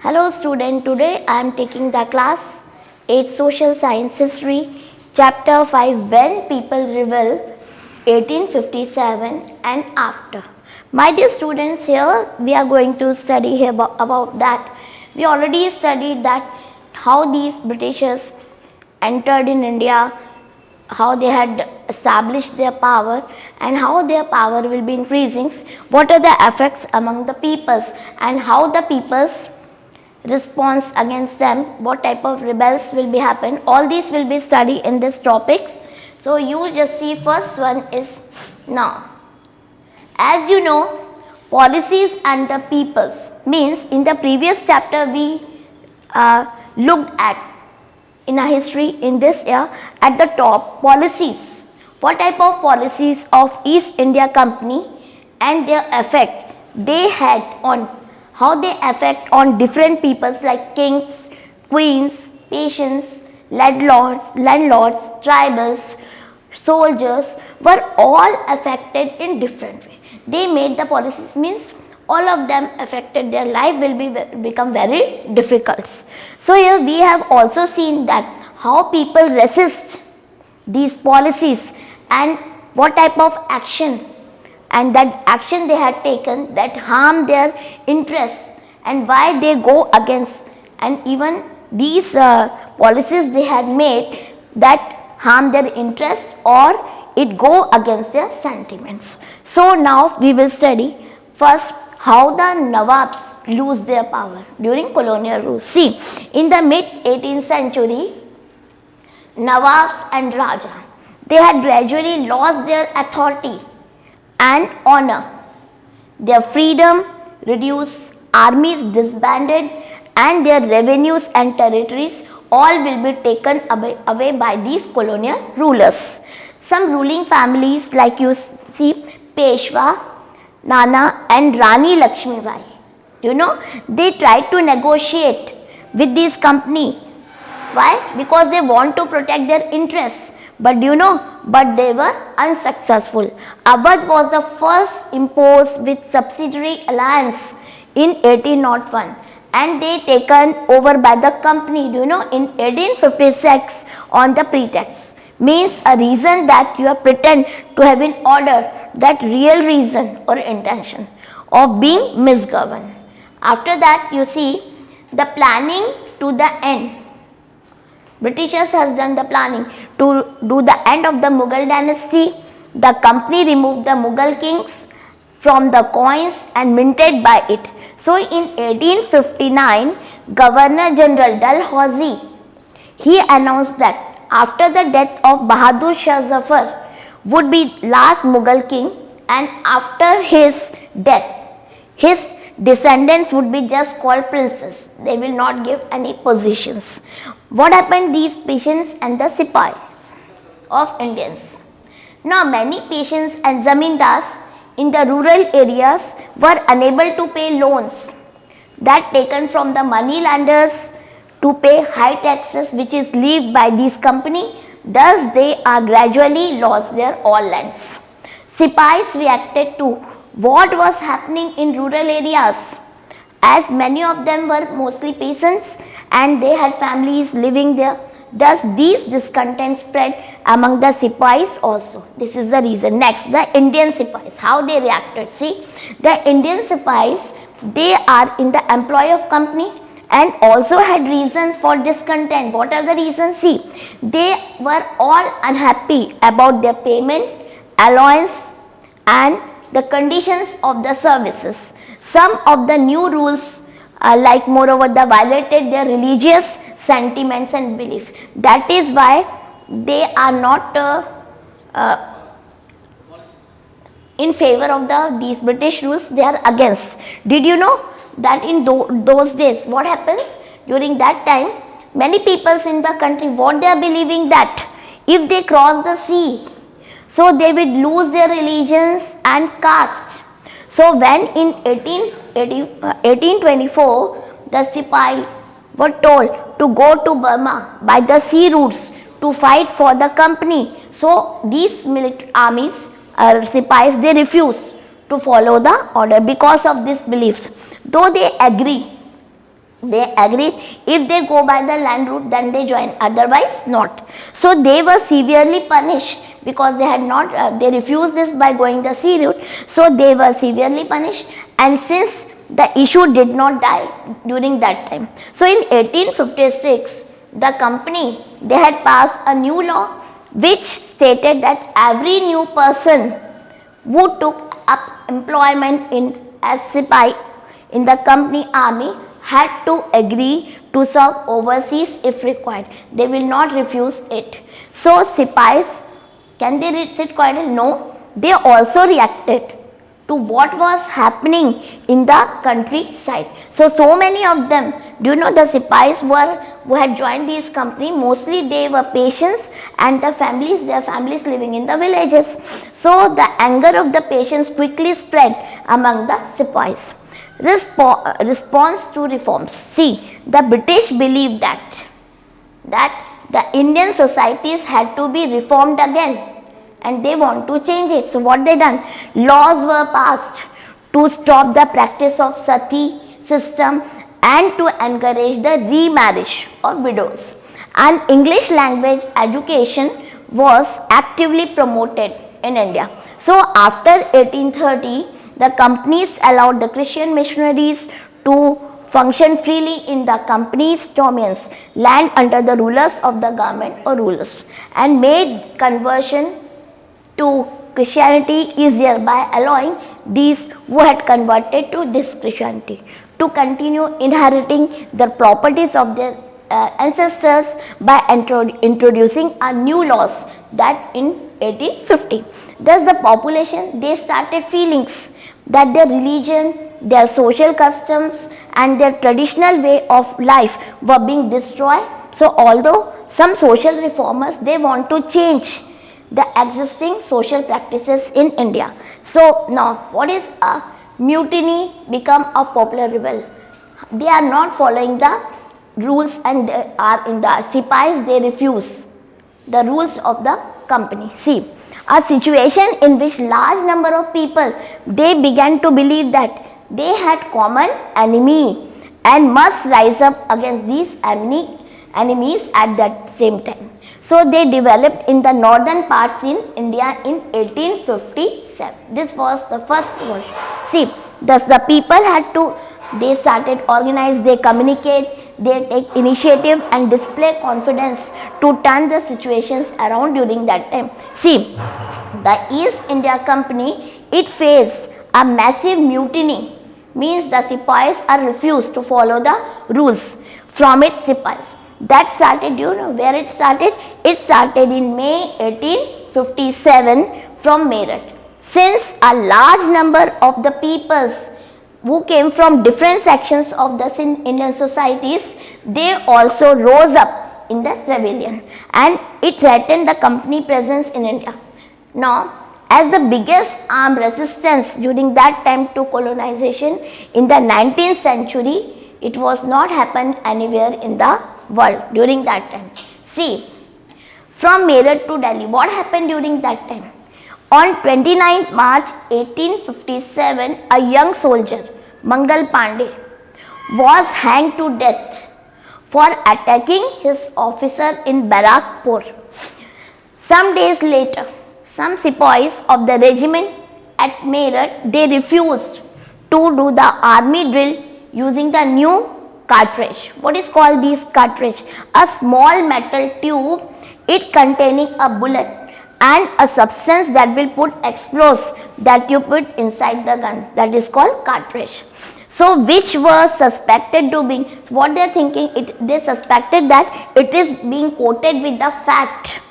Hello student, today I am taking the class 8 Social Science History, Chapter 5 When People Rebel 1857 and After. My dear students, here we are going to study here about that. We already studied that how these Britishers entered in India, how they had established their power and how their power will be increasing, what are the effects among the peoples and how the peoples response against them, what type of rebels will be happen, all these will be studied in this topics. So you just see first one is now. As you know, policies and the peoples means in the previous chapter we looked at in a history in this year at the top policies. What type of policies of East India Company and their effect they had on how they affect on different peoples like kings, queens, patients, landlords, tribals, soldiers were all affected in different way. They made the policies means all of them affected their life will become very difficult. So here we have also seen that how people resist these policies and what type of action and that action they had taken that harm their interests and why they go against, and even these policies they had made that harm their interests or it go against their sentiments. So now we will study first how the Nawabs lose their power during colonial rule. See, in the mid 18th century, Nawabs and Raja, they had gradually lost their authority and honor. Their freedom reduced, armies disbanded, and their revenues and territories all will be taken away by these colonial rulers. Some ruling families like you see Peshwa, Nana and Rani Lakshmi Bai, they tried to negotiate with this company. Why? Because they want to protect their interests. But but they were unsuccessful. Awadh was the first imposed with subsidiary alliance in 1801 and they taken over by the company, in 1856 on the pretext. Means a reason that you have pretend to have in order, that real reason or intention of being misgoverned. After that you see the planning to the end. Britishers has done the planning to do the end of the Mughal dynasty. The company removed the Mughal kings from the coins and minted by it. So in 1859, Governor General Dalhousie, he announced that after the death of Bahadur Shah Zafar would be last Mughal king, and after his death, his descendants would be just called princes. They will not give any positions. What happened? These peasants and the sipais of Indians. Now many peasants and zamindars in the rural areas were unable to pay loans that taken from the money lenders to pay high taxes which is levied by this company. Thus they are gradually lost their all lands. Sipais reacted to what was happening in rural areas, as many of them were mostly peasants and they had families living there. Thus these discontent spread among the sipais also. This is the reason. Next, the Indian sipais, how they reacted. See, the Indian sipais, they are in the employ of company and also had reasons for discontent. What are the reasons? See, they were all unhappy about their payment, allowance and the conditions of the services. Some of the new rules like moreover they violated their religious sentiments and belief. That is why they are not in favor of these British rules, they are against. Did you know that in those days what happens? During that time many peoples in the country, what they are believing that if they cross the sea, so they would lose their religions and caste. So when in 1824 the Sipai were told to go to Burma by the sea routes to fight for the company. So these military armies, Sipais, they refused to follow the order because of these beliefs. Though they agree They agreed if they go by the land route, then they join, otherwise not. So they were severely punished because they had not, they refused this by going the sea route. So they were severely punished, and since the issue did not die during that time. So in 1856, the company, they had passed a new law which stated that every new person who took up employment in as Sipai in the company army had to agree to serve overseas if required. They will not refuse it. So Sipais, can they sit quietly? No. They also reacted to what was happening in the countryside. So many of them, do you know, the Sipais who had joined these company, mostly they were patients and their families living in the villages. So the anger of the patients quickly spread among the Sipais. Response to reforms. See, the British believed that the Indian societies had to be reformed again, and they want to change it. So what they done? Laws were passed to stop the practice of sati system and to encourage the remarriage of widows. And English language education was actively promoted in India. So after 1830, the companies allowed the Christian missionaries to function freely in the company's dominions, land under the rulers of the government or rulers, and made conversion to Christianity easier by allowing these who had converted to this Christianity to continue inheriting the properties of their ancestors by introducing a new laws that in 1850. Thus the population, they started feelings that their religion, their social customs and their traditional way of life were being destroyed. So although some social reformers, they want to change the existing social practices in India. So now what is a mutiny become a popular rebel? They are not following the rules and they are in the Sipais, they refuse the rules of the company. See, a situation in which large number of people, they began to believe that they had common enemy and must rise up against these enemies at that same time. So they developed in the northern parts in India in 1857. This was the first version. See, thus the people had to, they started organize, they communicate, they take initiative and display confidence to turn the situations around during that time. See, the East India Company, it faced a massive mutiny, means the Sipais are refused to follow the rules from its Sipais. That started, do you know where it started? It started in May 1857 from Meerut. Since a large number of the peoples who came from different sections of the Indian societies, they also rose up in the rebellion and it threatened the company presence in India. Now, as the biggest armed resistance during that time to colonization in the 19th century, it was not happened anywhere in the world during that time. See, from Meerut to Delhi, what happened during that time? On 29th March 1857, a young soldier, Mangal Pandey, was hanged to death for attacking his officer in Barakpur. Some days later, some Sipais of the regiment at Meerut, they refused to do the army drill using the new cartridge. What is called this cartridge? A small metal tube, it containing a bullet and a substance that will put explosives that you put inside the gun, that is called cartridge. So which was suspected to be, what they are thinking, they suspected that it is being coated with the fat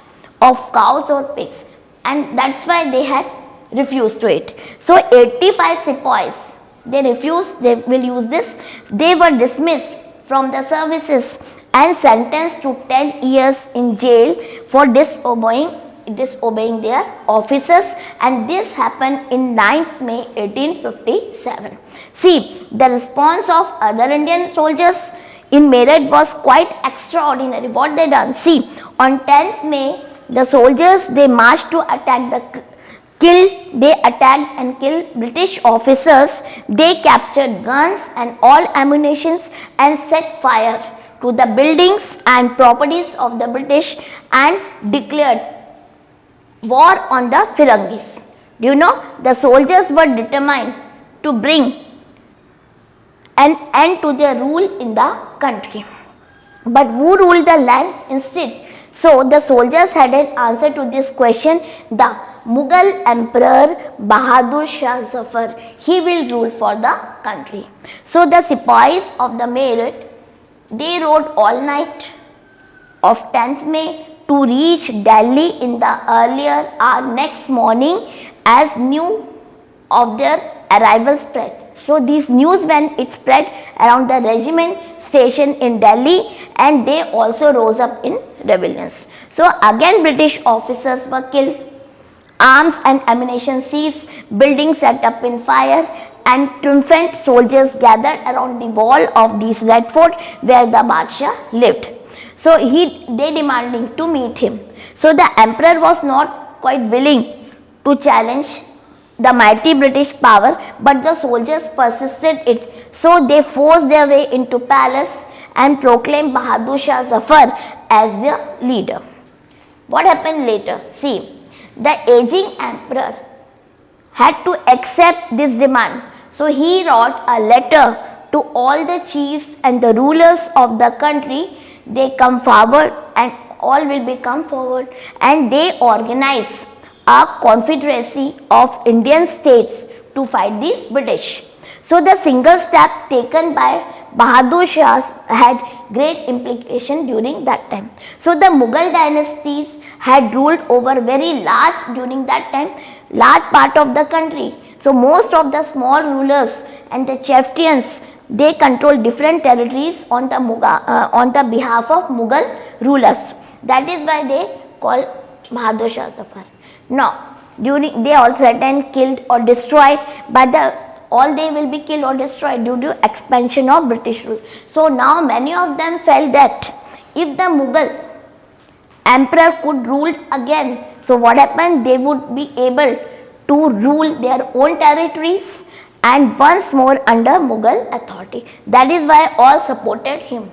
of cows or pigs, and that's why they had refused to it. So 85 Sipais, they refused, they will use this. They were dismissed from the services and sentenced to 10 years in jail for disobeying their officers, and this happened in 9th May 1857. See, the response of other Indian soldiers in Meerut was quite extraordinary. What they done? See, on 10th May, the soldiers, they marched to attack they attacked and killed British officers. They captured guns and all ammunitions and set fire to the buildings and properties of the British and declared war on the Firangis. Do you know, the soldiers were determined to bring an end to their rule in the country. But who ruled the land instead? So the soldiers had an answer to this question. The Mughal Emperor Bahadur Shah Zafar, he will rule for the country. So the Sipahis of the Meerut, they rode all night of 10th May to reach Delhi in the earlier hour next morning as news of their arrival spread. So this news, when it spread around the regiment station in Delhi, and they also rose up in rebellions. So again British officers were killed, arms and ammunition seized, buildings set up in fire, and triumphant soldiers gathered around the wall of this red fort where the Badshah lived. So they demanding to meet him. So the emperor was not quite willing to challenge the mighty British power, but the soldiers persisted it. So they forced their way into palace and proclaimed Bahadur Shah Zafar as their leader. What happened later? See, the aging emperor had to accept this demand. So he wrote a letter to all the chiefs and the rulers of the country. They come forward, and all will be come forward, and they organize a confederacy of Indian states to fight these British. So the single step taken by Bahadur Shah had great implication during that time. So the Mughal dynasties had ruled over very large during that time, large part of the country. So most of the small rulers and the chieftains, they control different territories on the behalf of Mughal rulers. That is why they call Bahadur Shah Zafar. Now, they all threatened, killed or destroyed, but all they will be killed or destroyed due to expansion of British rule. So now many of them felt that if the Mughal emperor could rule again, so what happened? They would be able to rule their own territories and once more under Mughal authority. That is why all supported him.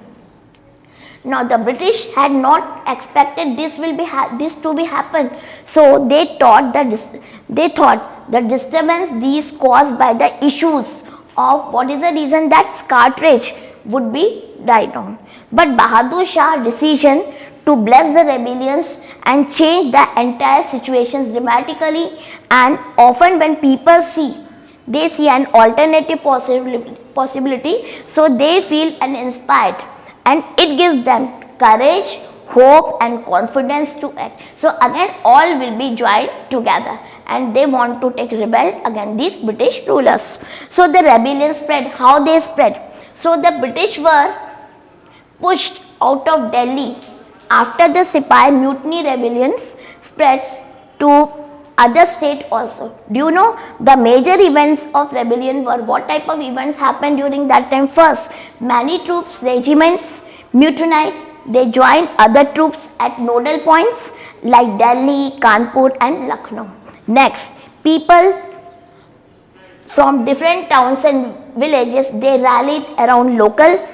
Now the British had not expected this to be happen. So they thought the disturbance these caused by the issues of what is the reason that Cartridge would be died down. But Bahadur Shah's decision to bless the rebellions and change the entire situations dramatically, and often when people they see an alternative possibility, so they feel inspired, and it gives them courage, hope and confidence to act. So again all will be joined together and they want to take rebel against these British rulers. So the rebellion spread. How they spread? So the British were pushed out of Delhi after the Sipahi mutiny. Rebellions spreads to other state also. Do you know the major events of rebellion were? What type of events happened during that time? First, many troops, regiments mutinied. They joined other troops at nodal points like Delhi, Kanpur and Lucknow. Next, people from different towns and villages, they rallied around local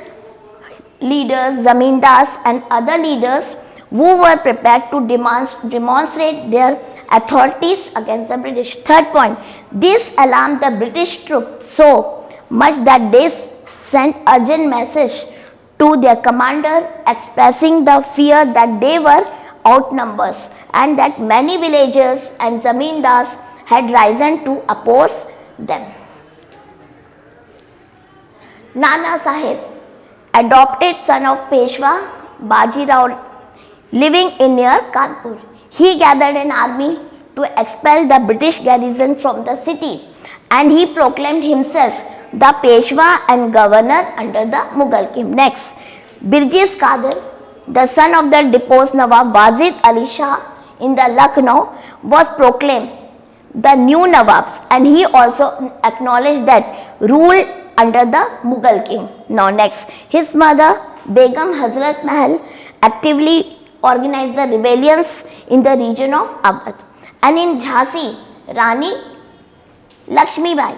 leaders, zamindars and other leaders who were prepared to demonstrate their authorities against the British. Third point, this alarmed the British troops so much that they sent urgent message to their commander expressing the fear that they were outnumbered and that many villagers and zamindars had risen to oppose them. Nana Sahib, adopted son of Peshwa Baji Rao, living in near Kanpur. He gathered an army to expel the British garrison from the city and he proclaimed himself the Peshwa and governor under the Mughal king. Next, Birjis Kadir, the son of the deposed Nawab Wazid Ali Shah in the Lucknow, was proclaimed the new Nawabs and he also acknowledged that rule under the Mughal king. Now next, his mother Begum Hazrat Mahal actively organized the rebellions in the region of Awadh, and in Jhansi Rani Lakshmibai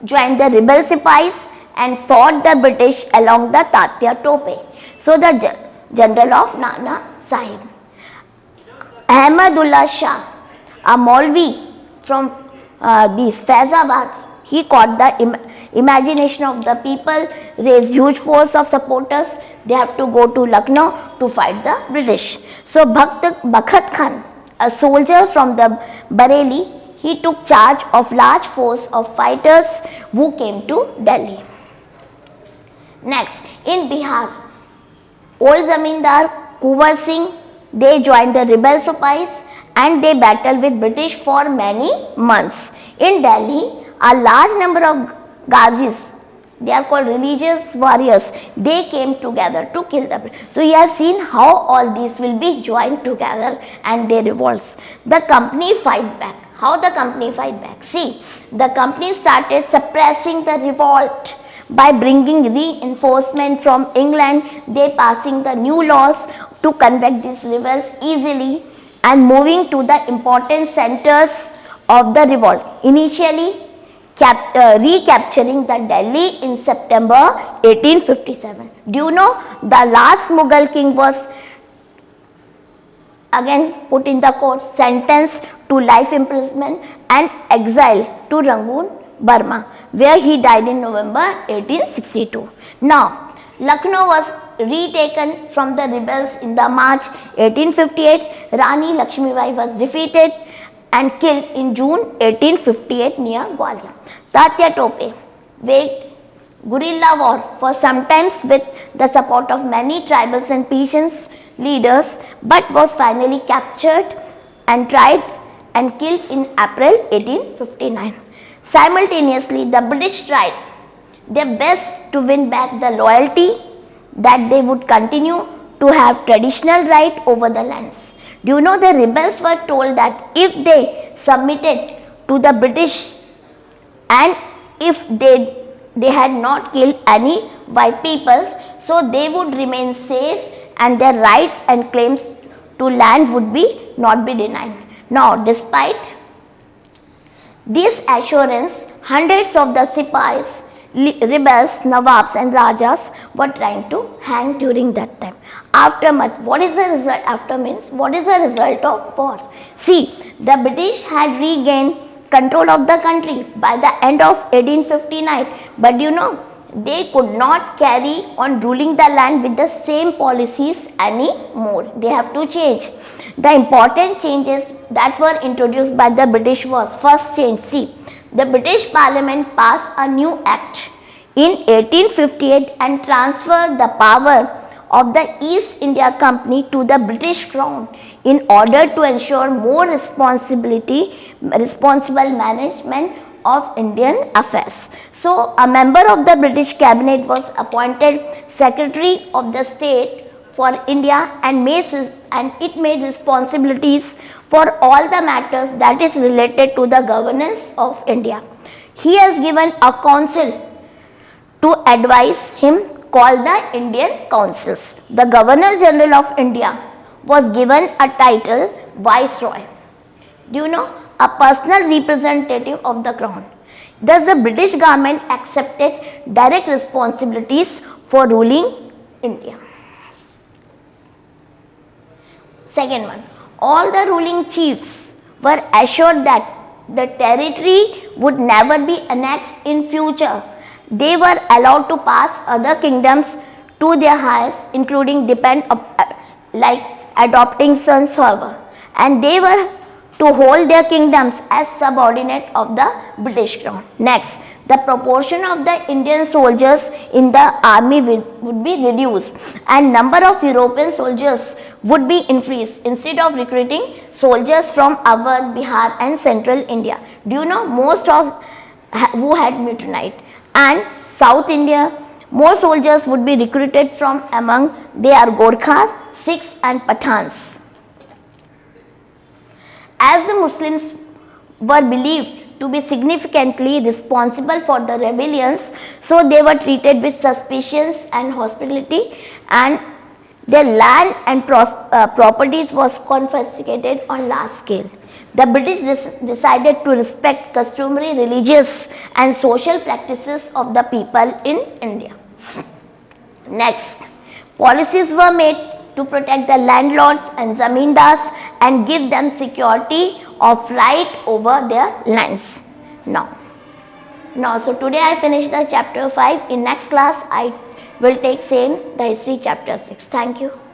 joined the rebel Sipais and fought the British along the Tatya Tope. So the general of Nana Sahib. Ahmadullah Shah, a Maulvi from this Faizabad, he caught the imagination of the people, raised huge force of supporters. They have to go to Lucknow to fight the British. So Bakhat Khan, a soldier from the Bareilly, he took charge of large force of fighters who came to Delhi. Next, in Bihar, old Zamindar Kuwar Singh, they joined the rebel Sipais and they battled with British for many months. In Delhi, a large number of Ghazis, they are called religious warriors, they came together to kill the British. So you have seen how all these will be joined together and they revolts. The company fight back. How the company fight back? See, the company started suppressing the revolt by bringing reinforcement from England. They passing the new laws to convect these rebels easily and moving to the important centers of the revolt. Initially, recapturing the Delhi in September 1857. Do you know the last Mughal king was again put in the court, sentenced to life imprisonment and exiled to Rangoon, Burma, where he died in November 1862. Now, Lucknow was retaken from the rebels in the March 1858. Rani Lakshmibai was defeated and killed in June 1858 near Gwalior. Tatya Tope waged guerrilla war for some times with the support of many tribals and peasants leaders, but was finally captured and tried and killed in April 1859. Simultaneously, the British tried their best to win back the loyalty that they would continue to have traditional right over the lands. Do you know the rebels were told that if they submitted to the British and if they had not killed any white peoples, so they would remain safe and their rights and claims to land would not be denied. Now, despite this assurance, hundreds of the Sipais, rebels, Nawabs and Rajas were trying to hang during that time. Aftermath, what is the result? After means, what is the result of war? See, the British had regained control of the country by the end of 1859, but you know, they could not carry on ruling the land with the same policies anymore. They have to change. The important changes that were introduced by the British was, first change, see, the British Parliament passed a new act in 1858 and transferred the power of the East India Company to the British Crown in order to ensure more responsible management of Indian affairs. So, a member of the British cabinet was appointed Secretary of the State for India and it made responsibilities for all the matters that is related to the governance of India. He has given a council to advise him called the Indian Councils. The Governor General of India was given a title Viceroy. Do you know? A personal representative of the crown. Thus, the British government accepted direct responsibilities for ruling India. Second one, all the ruling chiefs were assured that the territory would never be annexed in future. They were allowed to pass other kingdoms to their heirs, including adopting sons, however, and they were to hold their kingdoms as subordinate of the British crown. Next, the proportion of the Indian soldiers in the army would be reduced and number of European soldiers would be increased instead of recruiting soldiers from Awadh, Bihar and central India. Do you know most of who had mutinied? And South India, more soldiers would be recruited from among they are Gorkhas, Sikhs and Pathans. As the Muslims were believed to be significantly responsible for the rebellions, so they were treated with suspicion and hostility, and Their land and properties was confiscated on large scale. The British decided to respect customary religious and social practices of the people in India. Next, policies were made to protect the landlords and zamindars and give them security of right over their lands. So today I finished the chapter 5. In next class I will take same the history chapter 6. Thank you.